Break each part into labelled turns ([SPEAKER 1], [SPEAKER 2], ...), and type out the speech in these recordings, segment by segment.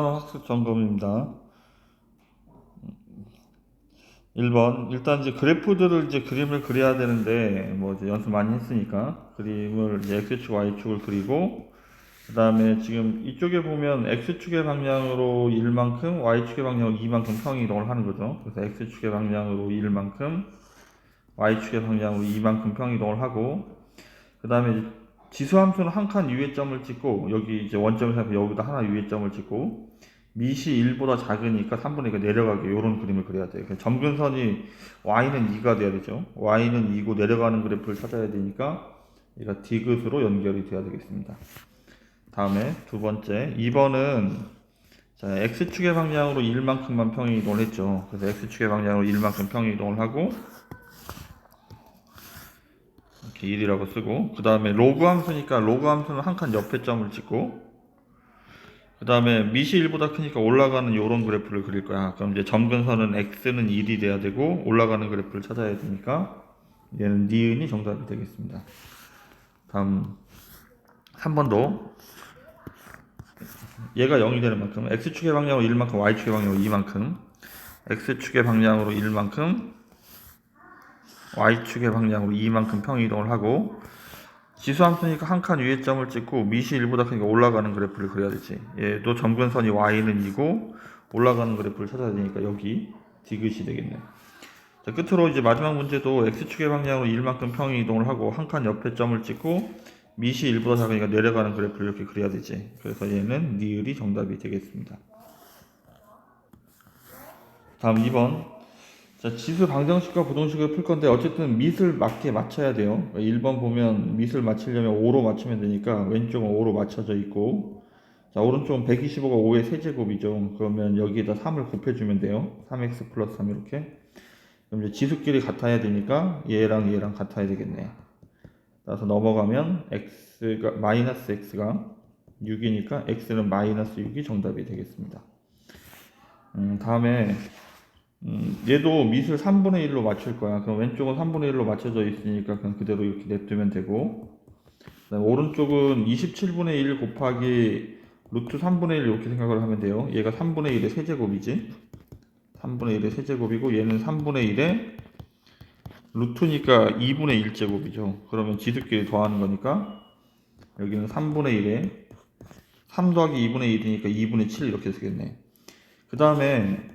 [SPEAKER 1] 학습 점검입니다. 1번 일단 이제 그래프들을 이제 그림을 그려야 되는데 뭐 이제 연습 많이 했으니까 그림을 이제 x축 y축을 그리고 그 다음에 지금 이쪽에 보면 x축의 방향으로 1만큼 y축의 방향으로 2만큼 평행 이동을 하는 거죠. 그래서 x축의 방향으로 1만큼 y축의 방향으로 2만큼 평행 이동을 하고 그 다음에 지수함수는 한 칸 위에 점을 찍고 여기 이제 원점을 생각해 여기다 하나 위에 점을 찍고 밑이 1보다 작으니까 3분의 2가 내려가게 이런 그림을 그려야 돼요. 점근선이 y는 2가 돼야 되죠. y는 2고 내려가는 그래프를 찾아야 되니까 얘가 디귿으로 연결이 돼야 되겠습니다. 다음에 두 번째 2번은 자, x축의 방향으로 1만큼만 평행 이동을 했죠. 그래서 x축의 방향으로 1만큼 평행 이동을 하고 이렇게 1이라고 쓰고 그 다음에 로그 함수니까 로그 함수는 한 칸 옆에 점을 찍고 그 다음에 밑이 1보다 크니까 올라가는 요런 그래프를 그릴 거야. 그럼 이제 점근선은 x는 1이 돼야 되고 올라가는 그래프를 찾아야 되니까 얘는 니은이 정답이 되겠습니다. 다음 3번도 얘가 0이 되는 만큼 x축의 방향으로 1만큼 y축의 방향으로 2만큼 x축의 방향으로 1만큼 y축의 방향으로 2만큼 평이동을 하고 지수함수니까 한 칸 위에 점을 찍고 밑이 1보다 크니까 올라가는 그래프를 그려야 되지. 얘도 점근선이 y는 2고 올라가는 그래프를 찾아야 되니까 여기 디귿이 되겠네. 자, 끝으로 이제 마지막 문제도 x축의 방향으로 1만큼 평행 이동을 하고 한 칸 옆에 점을 찍고 밑이 1보다 작으니까 내려가는 그래프를 이렇게 그려야 되지. 그래서 얘는 니을이 정답이 되겠습니다. 다음 2번. 자, 지수 방정식과 부동식을 풀 건데 어쨌든 밑을 맞게 맞춰야 돼요. 1번 보면 밑을 맞추려면 5로 맞추면 되니까 왼쪽은 5로 맞춰져 있고 자, 오른쪽은 125가 5의 세제곱이죠. 그러면 여기에다 3을 곱해주면 돼요. 3x 플러스 3 이렇게. 그럼 이제 지수끼리 같아야 되니까 얘랑 얘랑 같아야 되겠네. 따라서 넘어가면 x가 마이너스 x가 6이니까 x는 마이너스 6이 정답이 되겠습니다. 다음에 얘도 밑을 3분의 1로 맞출 거야. 그럼 왼쪽은 3분의 1로 맞춰져 있으니까 그냥 그대로 이렇게 냅두면 되고 그다음에 오른쪽은 27분의 1 곱하기 루트 3분의 1 이렇게 생각을 하면 돼요. 얘가 3분의 1의 세제곱이지. 3분의 1의 세제곱이고 얘는 3분의 1의 루트니까 2분의 1제곱이죠. 그러면 지수끼리 더하는 거니까 여기는 3분의 1에 3 더하기 2분의 1이니까 2분의 7 이렇게 쓰겠네. 그 다음에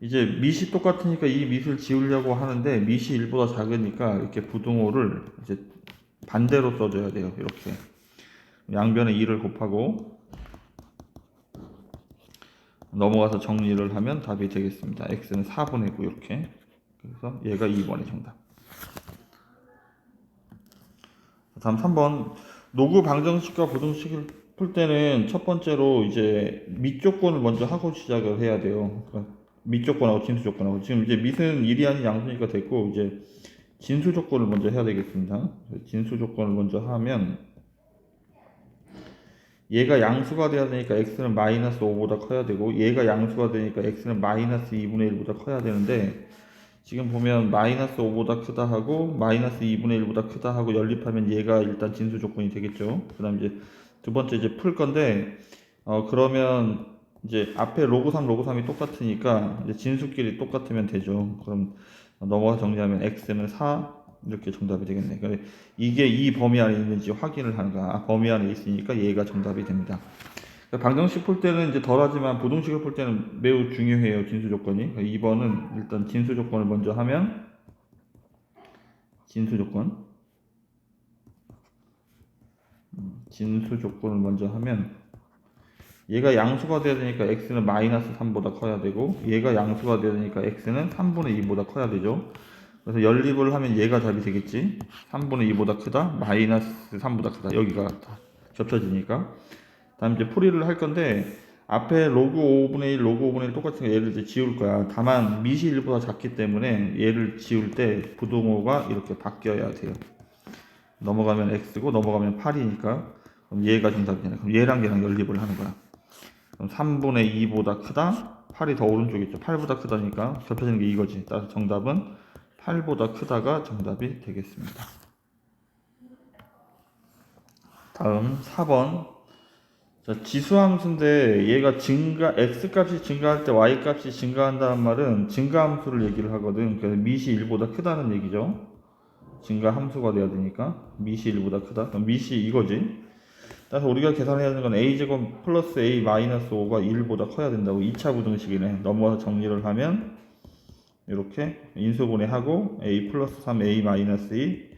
[SPEAKER 1] 이제 밑이 똑같으니까 이 밑을 지우려고 하는데 밑이 1보다 작으니까 이렇게 부등호를 이제 반대로 써줘야 돼요. 이렇게 양변에 2를 곱하고 넘어가서 정리를 하면 답이 되겠습니다. x는 4분의 9 이렇게. 그래서 얘가 2번의 정답. 다음 3번 노구 방정식과 부등식을 풀 때는 첫 번째로 이제 밑 조건을 먼저 하고 시작을 해야 돼요. 그러니까 밑 조건하고 진수 조건하고 지금 이제 밑은 1이 아닌 양수니까 됐고 이제 진수 조건을 먼저 해야 되겠습니다. 진수 조건을 먼저 하면 얘가 양수가 돼야 되니까 x는 마이너스 5보다 커야 되고 얘가 양수가 되니까 x는 마이너스 2분의 1보다 커야 되는데 지금 보면 마이너스 5보다 크다 하고 마이너스 2분의 1보다 크다 하고 연립하면 얘가 일단 진수 조건이 되겠죠. 그 다음 이제 두 번째 이제 풀 건데 그러면 이제 앞에 로그 3 로그 3이 똑같으니까 이제 진수끼리 똑같으면 되죠. 그럼 넘어가 정리하면 x는 4 이렇게 정답이 되겠네. 그러니까 이게 이 범위 안에 있는지 확인을 하는 거야. 범위 안에 있으니까 얘가 정답이 됩니다. 방정식 풀 때는 이제 덜하지만 부동식을 풀 때는 매우 중요해요. 진수 조건이. 2번은 일단 진수 조건을 먼저 하면 진수 조건 진수 조건을 먼저 하면 얘가 양수가 돼야 되니까 x는 마이너스 3보다 커야 되고 얘가 양수가 돼야 되니까 x는 3분의 2보다 커야 되죠. 그래서 연립을 하면 얘가 답이 되겠지. 3분의 2보다 크다 마이너스 3보다 크다 여기가 겹쳐지니까 다음 이제 풀이를 할 건데 앞에 로그 5분의 1 로그 5분의 1 똑같은 거 얘를 이제 지울 거야. 다만 밑이 1보다 작기 때문에 얘를 지울 때 부등호가 이렇게 바뀌어야 돼요. 넘어가면 x고 넘어가면 8이니까 그럼 얘가 정답이잖아요. 그럼 얘랑 얘랑 연립을 하는 거야. 그럼 3분의 2보다 크다 8이 더 오른쪽에 있죠. 8보다 크다니까 겹쳐지는 게 이거지. 따라서 정답은 8보다 크다가 정답이 되겠습니다. 다음 4번 자, 지수함수인데 얘가 x 값이 증가할 때 y 값이 증가한다는 말은 증가함수를 얘기를 하거든. 그래서 밑이 1보다 크다는 얘기죠. 증가함수가 돼야 되니까 밑이 1보다 크다. 그럼 밑이 이거지. 따라서 우리가 계산해야 되는 건 a제곱 플러스 a 마이너스 5가 1보다 커야 된다고. 2차 부등식이네. 넘어가서 정리를 하면 이렇게 인수분해하고 a 플러스 3 a 마이너스 2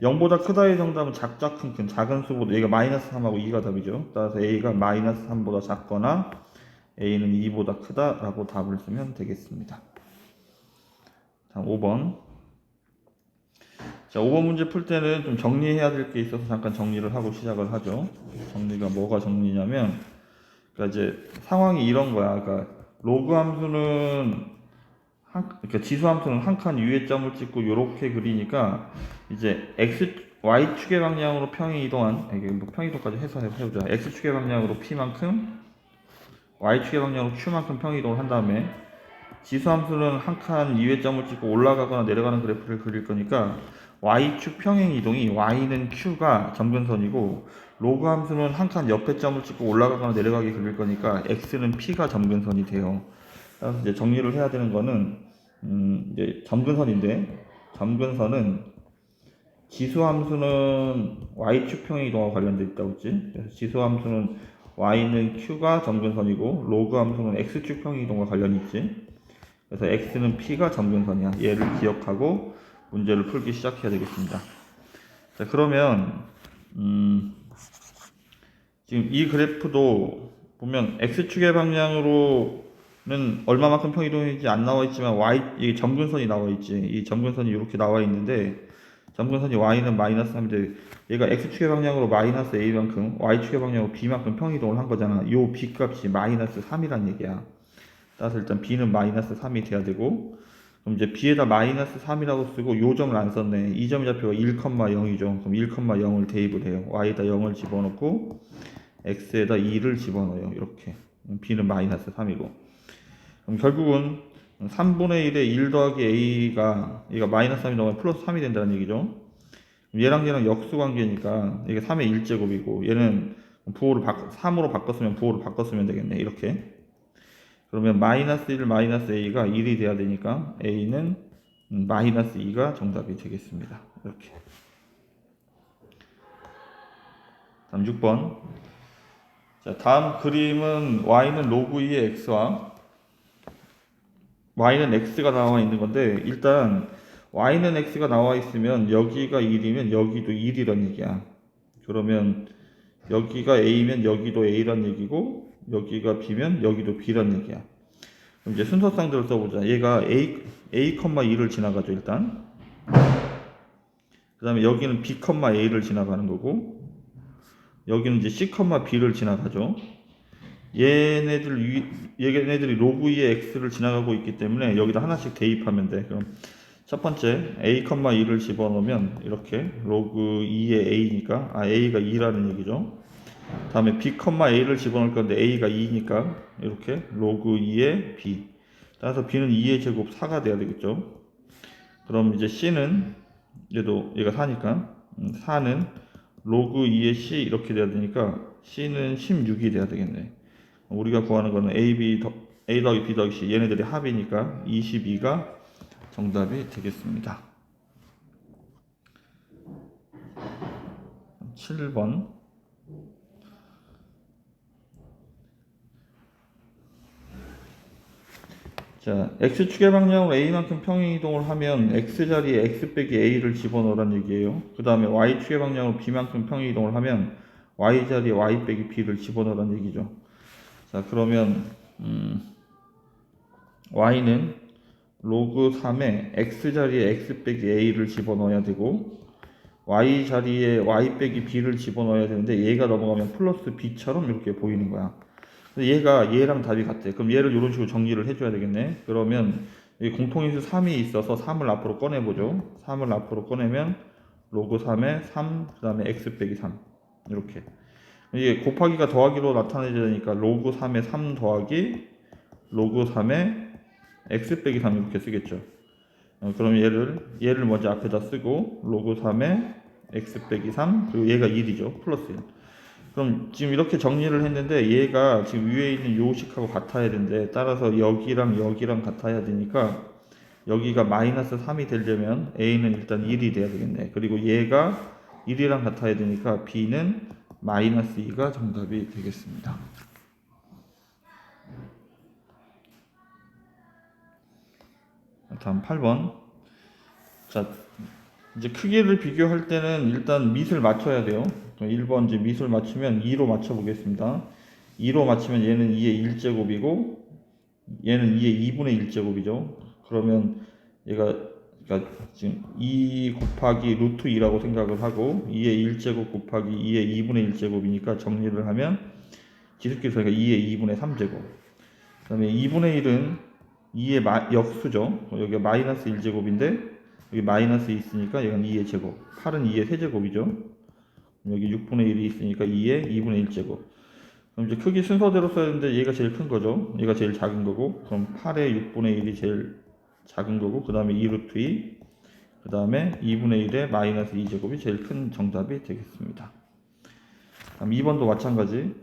[SPEAKER 1] 0보다 크다의 정답은 작자 큰 작은 수보다 얘가 마이너스 3하고 2가 답이죠. 따라서 a가 마이너스 3보다 작거나 a는 2보다 크다라고 답을 쓰면 되겠습니다. 다음 5번. 자, 5번 문제 풀 때는 좀 정리해야 될 게 있어서 잠깐 정리를 하고 시작을 하죠. 정리가 뭐가 정리냐면, 그러니까 이제 상황이 이런 거야. 그러니까 로그 함수는 그러니까 지수 함수는 한 칸 위에 점을 찍고 이렇게 그리니까 이제 y축의 방향으로 평행 이동한, 이게 뭐 평행 이동까지 해서 해보자. x축의 방향으로 p만큼, y축의 방향으로 q만큼 평행 이동을 한 다음에 지수 함수는 한 칸 위에 점을 찍고 올라가거나 내려가는 그래프를 그릴 거니까 y축 평행 이동이 y는 q가 점근선이고 로그 함수는 한 칸 옆에 점을 찍고 올라가거나 내려가게 그릴 거니까 x는 p가 점근선이 돼요. 그래서 이제 정리를 해야 되는 거는 이제 점근선인데 점근선은 지수함수는 y축 평행 이동과 관련돼 있다고 했지. 그래서 지수함수는 y는 q가 점근선이고 로그 함수는 x축 평행 이동과 관련이 있지. 그래서 x는 p가 점근선이야. 얘를 기억하고 문제를 풀기 시작해야 되겠습니다. 자, 그러면 지금 이 그래프도 보면 x축의 방향으로는 얼마만큼 평이동인지 안 나와 있지만 이 점근선이 나와 있지. 이 점근선이 이렇게 나와 있는데 점근선이 y는 마이너스 3인데 얘가 x축의 방향으로 마이너스 a만큼 y축의 방향으로 b만큼 평이동을 한 거잖아. 요 b 값이 마이너스 3이란 얘기야. 따라서 일단 b는 마이너스 3이 돼야 되고, 그럼 이제 b에다 마이너스 3이라고 쓰고 요 점을 안 썼네. 이 점의 좌표가 1,0이죠. 그럼 1,0을 대입을 해요. y에다 0을 집어넣고 x에다 2를 집어넣어요. 이렇게. b는 마이너스 3이고. 그럼 결국은 3분의 1에 1 더하기 a가 얘가 마이너스 3이 넘으면 플러스 3이 된다는 얘기죠. 얘랑 얘랑 역수 관계니까 이게 3의 1제곱이고 얘는 3으로 바꿨으면 부호를 바꿨으면 되겠네. 이렇게. 그러면 마이너스 1 마이너스 a가 1이 돼야 되니까 a는 마이너스 2가 정답이 되겠습니다. 이렇게. 다음 6번. 자, 다음 그림은 y는 로그 2의 x와 y는 x가 나와 있는 건데 일단 y는 x가 나와 있으면 여기가 1이면 여기도 1이란 얘기야. 그러면 여기가 a면 여기도 a란 얘기고 여기가 b면 여기도 b란 얘기야. 그럼 이제 순서상대로 써보자. 얘가 a,2를 지나가죠 일단. 그 다음에 여기는 b,a를 지나가는 거고 여기는 이제 c,b를 지나가죠. 얘네들이 로그 2의 x를 지나가고 있기 때문에 여기다 하나씩 대입하면 돼. 그럼 첫 번째 a,2를 집어넣으면 이렇게 로그 2의 a니까 a가 2라는 얘기죠. 다음에 b,a를 집어넣을 건데 a가 2니까 이렇게 로그 2의 b. 따라서 b는 2의 제곱 4가 돼야 되겠죠. 그럼 이제 c는 얘가 4니까 4는 로그 2의 c 이렇게 돼야 되니까 c는 16이 돼야 되겠네. 우리가 구하는 거는 a 더하기 b 더하기 c 얘네들이 합이니까 22가 정답이 되겠습니다. 7번. 자, x축의 방향으로 a만큼 평행 이동을 하면 x자리에 x 빼기 a를 집어넣으란 얘기예요. 그 다음에 y축의 방향으로 b만큼 평행 이동을 하면 y자리에 y 빼기 b를 집어넣으란 얘기죠. 자, 그러면 y는 로그 3에 x자리에 x 빼기 a를 집어넣어야 되고 y자리에 y 빼기 b를 집어넣어야 되는데 얘가 넘어가면 플러스 b처럼 이렇게 보이는 거야. 얘가 얘랑 답이 같대. 그럼 얘를 이런 식으로 정리를 해줘야 되겠네. 그러면 여기 공통인수 3이 있어서 3을 앞으로 꺼내보죠. 3을 앞으로 꺼내면 로그 3에 3, 그 다음에 x 빼기 3 이렇게. 이게 곱하기가 더하기로 나타내야 되니까 로그 3에 3 더하기 로그 3에 x 빼기 3 이렇게 쓰겠죠. 그럼 얘를 먼저 앞에다 쓰고 로그 3에 x 빼기 3 그리고 얘가 1이죠. 플러스 1. 그럼 지금 이렇게 정리를 했는데 얘가 지금 위에 있는 요식하고 같아야 되는데, 따라서 여기랑 여기랑 같아야 되니까 여기가 마이너스 3이 되려면 A는 일단 1이 돼야 되겠네. 그리고 얘가 1이랑 같아야 되니까 B는 마이너스 2가 정답이 되겠습니다. 다음 8번. 자, 이제 크기를 비교할 때는 일단 밑을 맞춰야 돼요. 1번 이제 밑을 맞추면 2로 맞춰 보겠습니다. 2로 맞추면 얘는 2의 1제곱이고 얘는 2의 2분의 1제곱이죠. 그러면 얘가 그러니까 지금 2 곱하기 루트 2라고 생각을 하고 2의 1제곱 곱하기 2의 2분의 1제곱이니까 정리를 하면 지수끼리가 2의 2분의 3제곱. 그 다음에 2분의 1은 2의 역수죠. 여기가 마이너스 1제곱인데 여기 마이너스 2 있으니까 이건 2의 제곱. 8은 2의 세제곱이죠. 여기 6분의 1이 있으니까 2의 2분의 1제곱. 그럼 이제 크기 순서대로 써야 되는데 얘가 제일 큰 거죠. 얘가 제일 작은 거고, 그럼 8의 6분의 1이 제일 작은 거고, 그 다음에 2루트 2, 그 다음에 2분의 1의 마이너스 2제곱이 제일 큰 정답이 되겠습니다. 다음 2번도 마찬가지.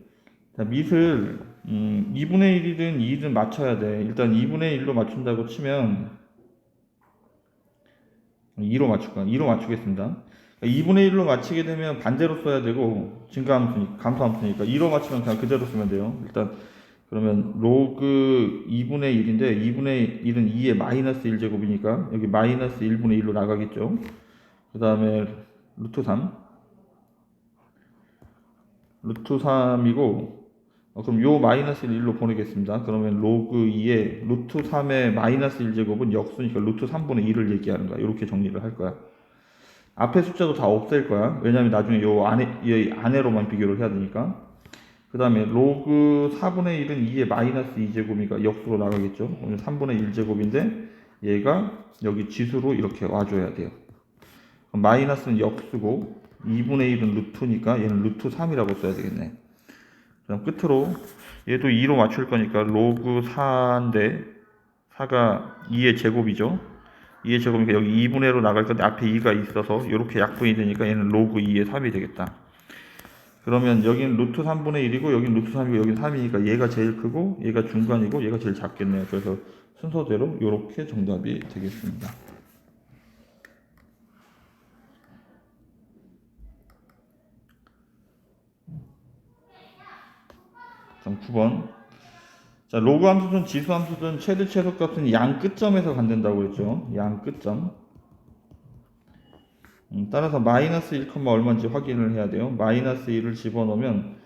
[SPEAKER 1] 밑을 2분의 1이든 2든 맞춰야 돼. 일단 2분의 1로 맞춘다고 치면 2로 맞출 거야. 2로 맞추겠습니다. 2분의 1로 맞추게 되면 반대로 써야 되고, 감소함수니까 2로 맞추면 그냥 그대로 쓰면 돼요. 일단 그러면 로그 2분의 1인데 2분의 1은 2의 마이너스 1제곱이니까 여기 마이너스 1분의 1로 나가겠죠. 그 다음에 루트 3 루트 3이고, 그럼 요 마이너스를 1로 보내겠습니다. 그러면 로그 2의 루트 3의 마이너스 1제곱은 역수니까 루트 3분의 1을 얘기하는 거야. 이렇게 정리를 할 거야. 앞에 숫자도 다 없앨 거야. 왜냐면 나중에 이 안에로만 비교를 해야 되니까. 그 다음에 로그 4분의 1은 2의 마이너스 2제곱이니까 역수로 나가겠죠. 그러면 3분의 1제곱인데 얘가 여기 지수로 이렇게 와줘야 돼요. 그럼 마이너스는 역수고 2분의 1은 루트니까 얘는 루트 3이라고 써야 되겠네. 그다음 끝으로 얘도 2로 맞출 거니까 로그 4인데 4가 2의 제곱이죠. 2의 제곱이니까 여기 2분의 1로 나갈 건데 앞에 2가 있어서 이렇게 약분이 되니까 얘는 로그 2의 3이 되겠다. 그러면 여기는 루트 3분의 1이고 여기는 루트 3이고 여기는 3이니까 얘가 제일 크고 얘가 중간이고 얘가 제일 작겠네요. 그래서 순서대로 이렇게 정답이 되겠습니다. 다음 9번. 자, 로그 함수든 지수 함수든 최대 최소값은 양 끝점에서 갖는다고 했죠. 양 끝점. 따라서 마이너스 1, 얼마인지 확인을 해야 돼요. 마이너스 1을 집어넣으면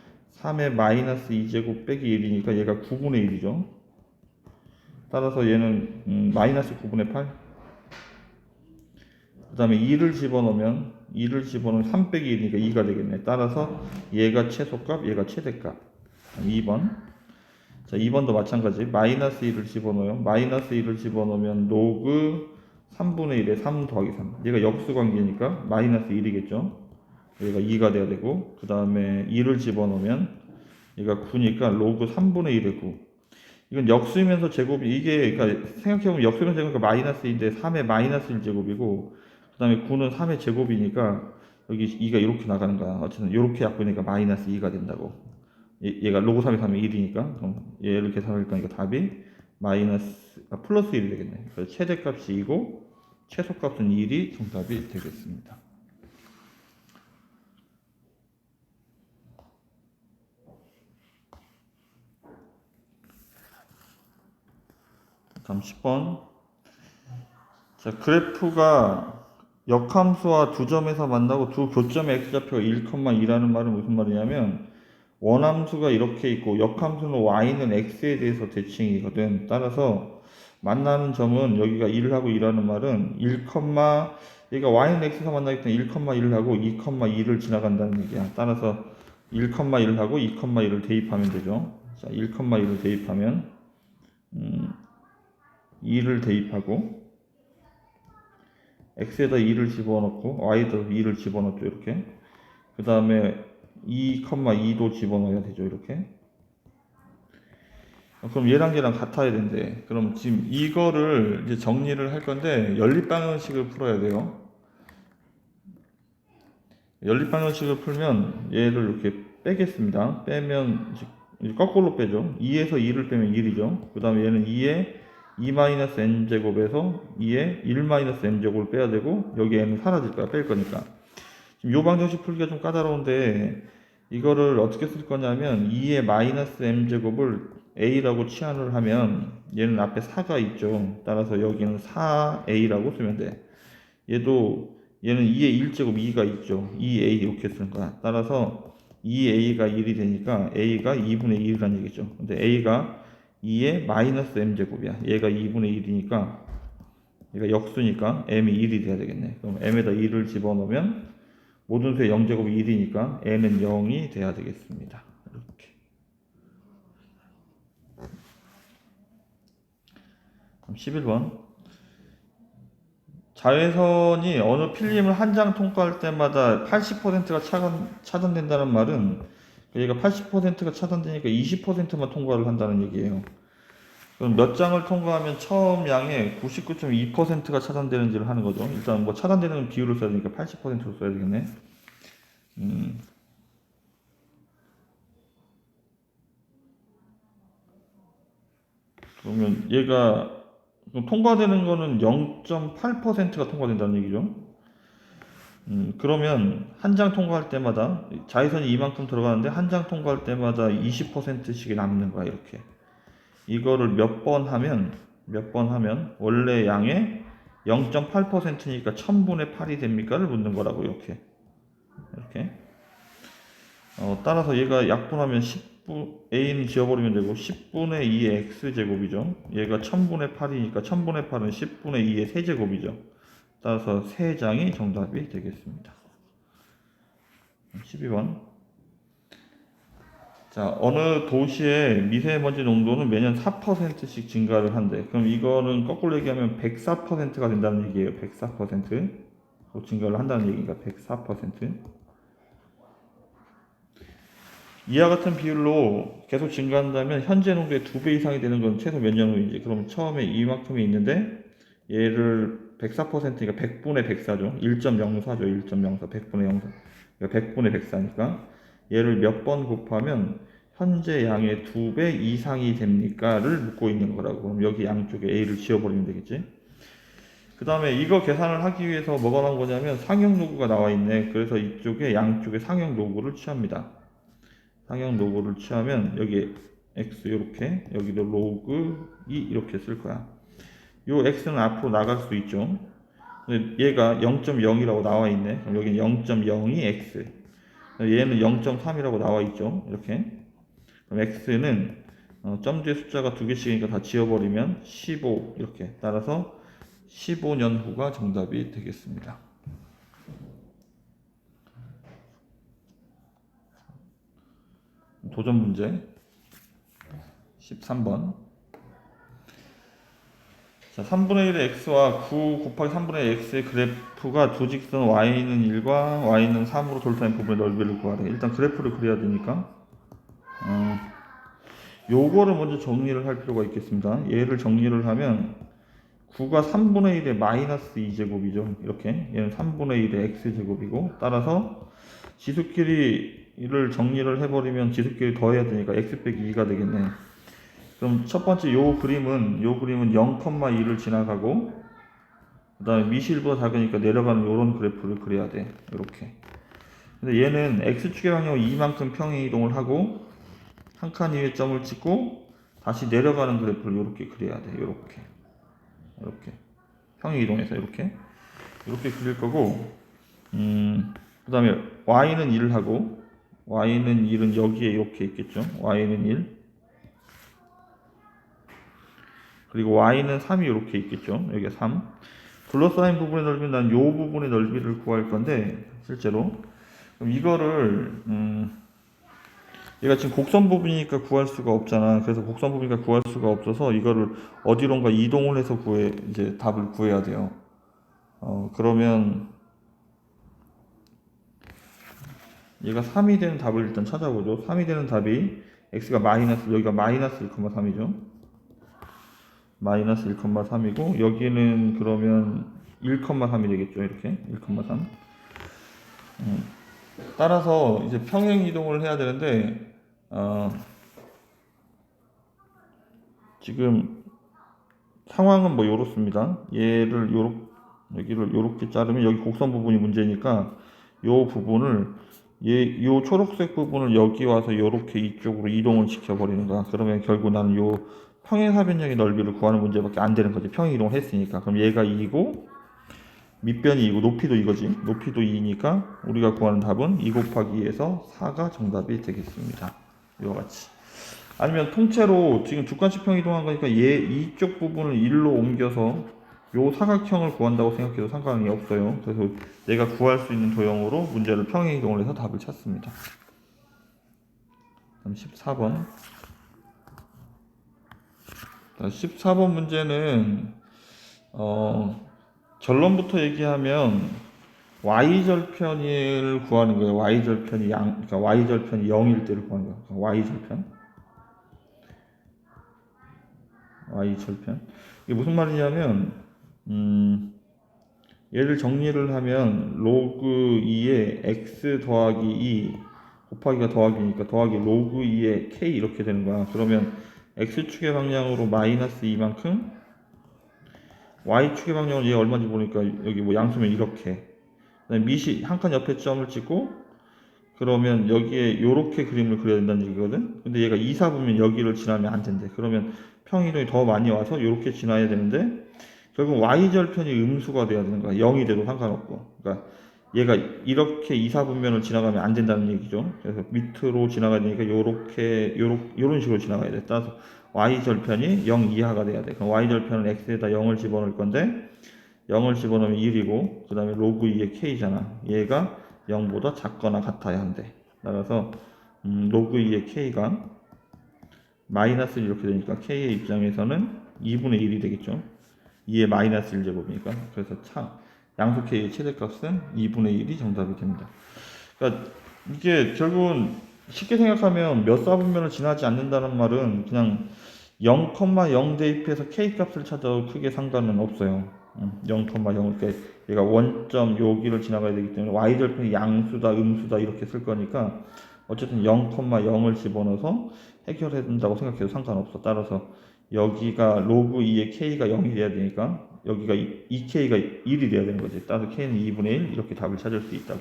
[SPEAKER 1] 3의 마이너스 2제곱 빼기 1이니까 얘가 9분의 1이죠. 따라서 얘는 마이너스 9분의 8. 그 다음에 2를 집어넣으면 3 빼기 1이니까 2가 되겠네. 따라서 얘가 최소값, 얘가 최대값. 2번. 자, 2번도 마찬가지. 마이너스 1을 집어넣어요. 마이너스 1을 집어넣으면 로그 3분의 1에 3 더하기 3. 얘가 역수 관계니까 마이너스 1이겠죠. 얘가 2가 돼야 되고, 그 다음에 2를 집어넣으면 얘가 9니까 로그 3분의 1에 9. 이건 역수면서 제곱이, 이게, 그러니까 생각해보면 역수면서 제곱이니까 마이너스 2인데 3의 마이너스 1제곱이고, 그 다음에 9는 3의 제곱이니까 여기 2가 이렇게 나가는 거야. 어쨌든 이렇게 약분이니까 마이너스 2가 된다고. 얘가 로그 3이 3의 1이니까 그럼 얘를 계산할 거니까 답이 플러스 1이 되겠네. 그래서 최대값이 2고 최소값은 1이 정답이 되겠습니다. 다음 10번. 자, 그래프가 역함수와 두 점에서 만나고 두 교점의 x좌표가 1,2라는 말은 무슨 말이냐면 원함수가 이렇게 있고 역함수는 y는 x에 대해서 대칭이거든. 따라서 만나는 점은 여기가 1하고 2라는 말은 1, 얘가 y는 x에서 만나기 때문에 1,1을 하고 2,2를 지나간다는 얘기야. 따라서 1,1을 하고 2,1을 대입하면 되죠. 자, 1,1을 대입하면 2를 대입하고 x에다 2를 집어넣고 y에다 2를 집어넣죠. 이렇게. 그 다음에 2,2도 집어넣어야 되죠. 이렇게. 그럼 얘랑 얘랑 같아야 된대. 그럼 지금 이거를 이제 정리를 할 건데 연립방정식을 풀어야 돼요. 연립방정식을 풀면 얘를 이렇게 빼겠습니다. 빼면 이제 거꾸로 빼죠. 2에서 2를 빼면 1이죠. 그 다음에 얘는 2에 2-n제곱에서 2에 1-n제곱을 빼야 되고, 여기 n은 사라질 거야. 뺄 거니까. 지금 요 방정식 풀기가 좀 까다로운데, 이거를 어떻게 쓸 거냐면 2의 -m제곱을 a라고 치환을 하면 얘는 앞에 4가 있죠. 따라서 여기는 4a라고 쓰면 돼. 얘는 2의 1제곱 2가 있죠. 2a 이렇게 쓰는 거야. 따라서 2a가 1이 되니까 a가 2분의 1이라는 얘기죠. 근데 a가 2의 -m제곱이야. 얘가 2분의 1이니까 얘가 역수니까 m이 1이 돼야 되겠네. 그럼 m에다 1을 집어넣으면 모든 수의 0제곱이 1이니까 n은 0이 돼야 되겠습니다. 이렇게. 그럼 11번. 자외선이 어느 필름을 한 장 통과할 때마다 80%가 차단된다는 말은, 얘가 80%가 차단되니까 20%만 통과를 한다는 얘기예요. 그럼 몇 장을 통과하면 처음 양의 99.2%가 차단되는지를 하는 거죠. 일단 뭐 차단되는 비율을 써야 되니까 80%로 써야 되겠네. 그러면 얘가 통과되는 거는 0.8%가 통과된다는 얘기죠. 그러면 한 장 통과할 때마다 자외선이 이만큼 들어가는데 한 장 통과할 때마다 20%씩이 남는 거야. 이렇게 이거를 몇 번 하면 원래 양의 0.8%니까 1000분의 8이 됩니까를 묻는 거라고. 이렇게 따라서 얘가 약분하면 10분 a는 지워버리면 되고 10분의 2의 x제곱이죠. 얘가 1000분의 8이니까 1000분의 8은 10분의 2의 세제곱이죠. 따라서 3장이 정답이 되겠습니다. 12번. 자, 어느 도시의 미세먼지 농도는 매년 4%씩 증가를 한대. 그럼 이거는 거꾸로 얘기하면 104%가 된다는 얘기예요. 104%. 증가를 한다는 얘기니까 104%. 이와 같은 비율로 계속 증가한다면 현재 농도의 2배 이상이 되는 건 최소 몇 년 후인지. 그럼 처음에 이만큼이 있는데 얘를 104%니까 100분의 104죠. 1.04죠. 1.04. 100분의 0. 그러니까 100분의 104니까 얘를 몇 번 곱하면 현재 양의 2배 이상이 됩니까를 묻고 있는 거라고. 그럼 여기 양쪽에 a를 지워버리면 되겠지. 그 다음에 이거 계산을 하기 위해서 뭐가 나온 거냐면 상형 로그가 나와 있네. 그래서 이쪽에 양쪽에 상형 로그를 취합니다. 상형 로그를 취하면 여기 x 이렇게, 여기도 로그 2 이렇게 쓸 거야. 요 x는 앞으로 나갈 수 있죠. 근데 얘가 0.0이라고 나와 있네. 그럼 여기는 0.02 x. 얘는 0.3이라고 나와 있죠. 이렇게. 그럼 x는 점 뒤에 숫자가 2개씩이니까 다 지워버리면 15 이렇게. 따라서 15년 후가 정답이 되겠습니다. 도전 문제 13번. 자, 3분의 1의 x와 9 곱하기 3분의 1의 x의 그래프가 두 직선 y는 1과 y는 3으로 돌타는 부분의 넓이를 구하래. 일단 그래프를 그려야 되니까 요거를 먼저 정리를 할 필요가 있겠습니다. 얘를 정리를 하면 9가 3분의 1의 마이너스 2제곱이죠. 이렇게 얘는 3분의 1의 x제곱이고, 따라서 지수끼리를 정리를 해버리면 지수끼리 더해야 되니까 x 빼기 2가 되겠네. 그럼 첫 번째 요 그림은 0,2를 지나가고, 그 다음에 미실보다 작으니까 내려가는 요런 그래프를 그려야 돼. 이렇게. 근데 얘는 x축의 방향으로 이만큼 평행 이동을 하고 한 칸 위에 점을 찍고 다시 내려가는 그래프를 이렇게 그려야 돼. 이렇게 평행 이동해서 이렇게 그릴 거고, 그 다음에 y는 1 하고, y는 1은 여기에 이렇게 있겠죠. y는 1, 그리고 y는 3이 이렇게 있겠죠. 여기가 3. 둘러싸인 부분의 넓이는 난 요 부분의 넓이를 구할 건데, 실제로 그럼 이거를 얘가 지금 곡선 부분이니까 구할 수가 없잖아. 그래서 곡선 부분이니까 구할 수가 없어서 이거를 어디론가 이동을 해서 이제 답을 구해야 돼요. 그러면 얘가 3이 되는 답을 일단 찾아보죠. 3이 되는 답이 x가 여기가 마이너스 1,3이죠. 마이너스 1,3이고 여기는 그러면 1,3이 되겠죠. 이렇게 1,3. 따라서 이제 평행 이동을 해야 되는데 지금 상황은 뭐 요렇습니다. 얘를 여기를 요렇게 자르면 여기 곡선 부분이 문제니까 요 부분을 요 초록색 부분을 여기 와서 요렇게 이쪽으로 이동을 시켜 버리는 거야. 그러면 결국 나는 요 평행사변형의 넓이를 구하는 문제밖에 안 되는 거지. 평행 이동을 했으니까. 그럼 얘가 2고 밑변이 2고 높이도 이거지. 높이도 2니까 우리가 구하는 답은 2 곱하기 2에서 4가 정답이 되겠습니다. 이와 같이. 아니면 통째로 지금 주관식평 이동한 거니까 얘 이쪽 부분을 1로 옮겨서 요 사각형을 구한다고 생각해도 상관이 없어요. 그래서 내가 구할 수 있는 도형으로 문제를 평행 이동을 해서 답을 찾습니다. 그럼 14번. 14번 문제는 결론부터 얘기하면 y절편을 구하는 거예요. y절편이 그러니까 y절편이 0일 때를 구하는 거예요. 그러니까 y절편. 이게 무슨 말이냐면 얘를 정리를 하면 로그 2에 x 더하기 2 곱하기가 더하기니까 더하기 로그 2에 k 이렇게 되는 거야. 그러면 x축의 방향으로 마이너스 2만큼 y축의 방향으로 얘 얼마인지 보니까 여기 뭐 양수면 이렇게 밑이 한 칸 옆에 점을 찍고 그러면 여기에 요렇게 그림을 그려야 된다는 얘기거든. 근데 얘가 2, 4분면 여기를 지나면 안 된대. 그러면 평이동이 더 많이 와서 요렇게 지나야 되는데 결국 y절편이 음수가 돼야 되는 거야. 0이 돼도 상관없고. 그러니까 얘가 이렇게 2, 4분면을 지나가면 안 된다는 얘기죠. 그래서 밑으로 지나가야 되니까 요렇게 요런 식으로 지나가야 돼. 따라서 y절편이 0 이하가 돼야 돼. 그럼 y절편은 x에다 0을 집어넣을 건데 0을 집어넣으면 1이고 그 다음에 로그 2의 k잖아. 얘가 0보다 작거나 같아야 한대. 따라서 로그 2의 k가 마이너스 이렇게 되니까 k의 입장에서는 2분의 1이 되겠죠. 2의 마이너스 1제곱이니까. 그래서 양수 k의 최대값은 2분의 1이 정답이 됩니다. 그러니까 이게 결국은 쉽게 생각하면 몇 사분면을 지나지 않는다는 말은 그냥 0,0 대입해서 k 값을 찾아도 크게 상관은 없어요. 0,0 얘가 원점 여기를 지나가야 되기 때문에 y절편이 양수다 음수다 이렇게 쓸 거니까 어쨌든 0,0을 집어넣어서 해결해야 된다고 생각해도 상관없어. 따라서 여기가 로그 2의 k가 0이 돼야 되니까 여기가 2k가 1이 돼야 되는 거지. 따라서 k는 2분의 1 이렇게 답을 찾을 수 있다고.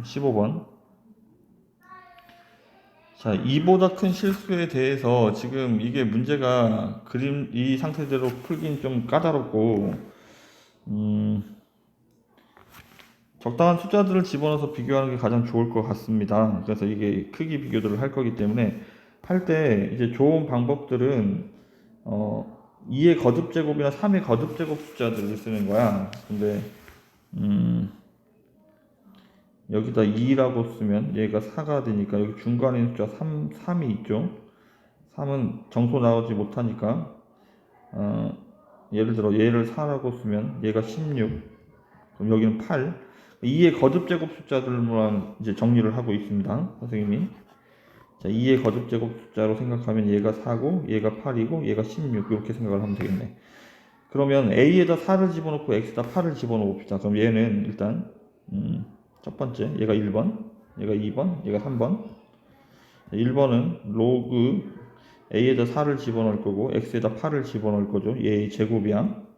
[SPEAKER 1] 15번. 자, 이보다 큰 실수에 대해서 지금 이게 문제가 그림 이 상태대로 풀긴 좀 까다롭고 적당한 숫자들을 집어넣어서 비교하는 게 가장 좋을 것 같습니다. 그래서 이게 크기 비교들을 할 거기 때문에 할 때 이제 좋은 방법들은 2의 거듭제곱이나 3의 거듭제곱 숫자들을 쓰는 거야. 근데 여기다 2라고 쓰면 얘가 4가 되니까 여기 중간에 숫자 3이 있죠. 3은 정소 나오지 못하니까 예를 들어 얘를 4라고 쓰면 얘가 16 그럼 여기는 8 2의 거듭제곱 숫자들만 이제 정리를 하고 있습니다. 선생님이 자 2의 거듭제곱 숫자로 생각하면 얘가 4고 얘가 8이고 얘가 16 이렇게 생각을 하면 되겠네. 그러면 A에다 4를 집어넣고 X에다 8을 집어넣어 봅시다. 그럼 얘는 일단 첫 번째 얘가 1번 얘가 2번 얘가 3번 1번은 로그 A에다 4를 집어넣을 거고 X에다 8을 집어넣을 거죠. 얘의 제곱이야.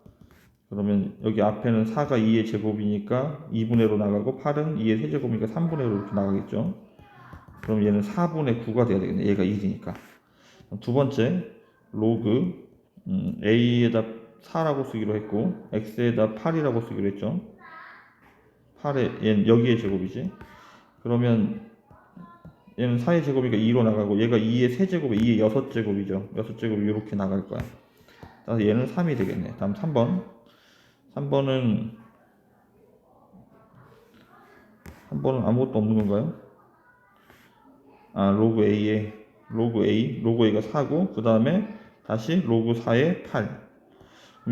[SPEAKER 1] 그러면 여기 앞에는 4가 2의 제곱이니까 2분의 1로 나가고 8은 2의 세제곱이니까 3분의 1로 이렇게 나가겠죠. 그럼 얘는 4분의 9가 돼야 되겠네. 얘가 1이니까. 두 번째 로그 A에다 4라고 쓰기로 했고 X에다 8이라고 쓰기로 했죠. 8에 얘는 여기의 제곱이지. 그러면 얘는 4의 제곱이니까 2로 나가고 얘가 2의 세제곱에 2의 6제곱이죠. 6제곱이 이렇게 나갈 거야. 따라서 얘는 3이 되겠네. 다음 3번. 3번은 아무것도 없는 건가요? 로그 A가 4고 그 다음에 다시 로그 4에 8.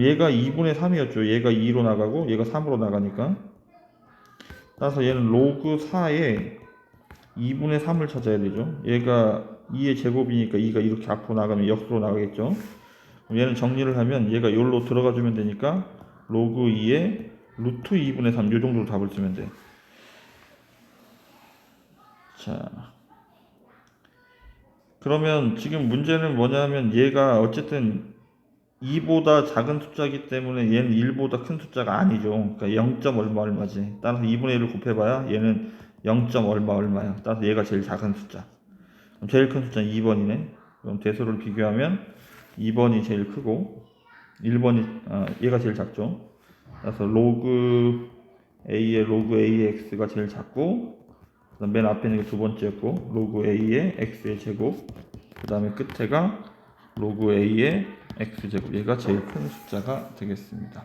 [SPEAKER 1] 얘가 2분의 3이었죠. 얘가 2로 나가고 얘가 3으로 나가니까. 따라서 얘는 로그 4에 2분의 3을 찾아야 되죠. 얘가 2의 제곱이니까 2가 이렇게 앞으로 나가면 역으로 나가겠죠. 그럼 얘는 정리를 하면 얘가 여기로 들어가 주면 되니까 로그 2에 루트 2분의 3 요 정도로 답을 쓰면 돼. 자, 그러면 지금 문제는 뭐냐면 얘가 어쨌든 2보다 작은 숫자이기 때문에 얘는 1보다 큰 숫자가 아니죠. 그러니까 0. 얼마 얼마지. 따라서 2분의 1을 곱해봐야 얘는 0. 얼마 얼마야. 따라서 얘가 제일 작은 숫자. 그럼 제일 큰 숫자는 2번이네. 그럼 대소를 비교하면 2번이 제일 크고 1번이 얘가 제일 작죠. 그래서 로그 a의 로그 a의 x가 제일 작고, 그다음 맨 앞에 있는 게 두 번째였고 로그 a의 x의 제곱, 그 다음에 끝에가 로그 a의 x제곱. 얘가 제일 큰 숫자가 되겠습니다.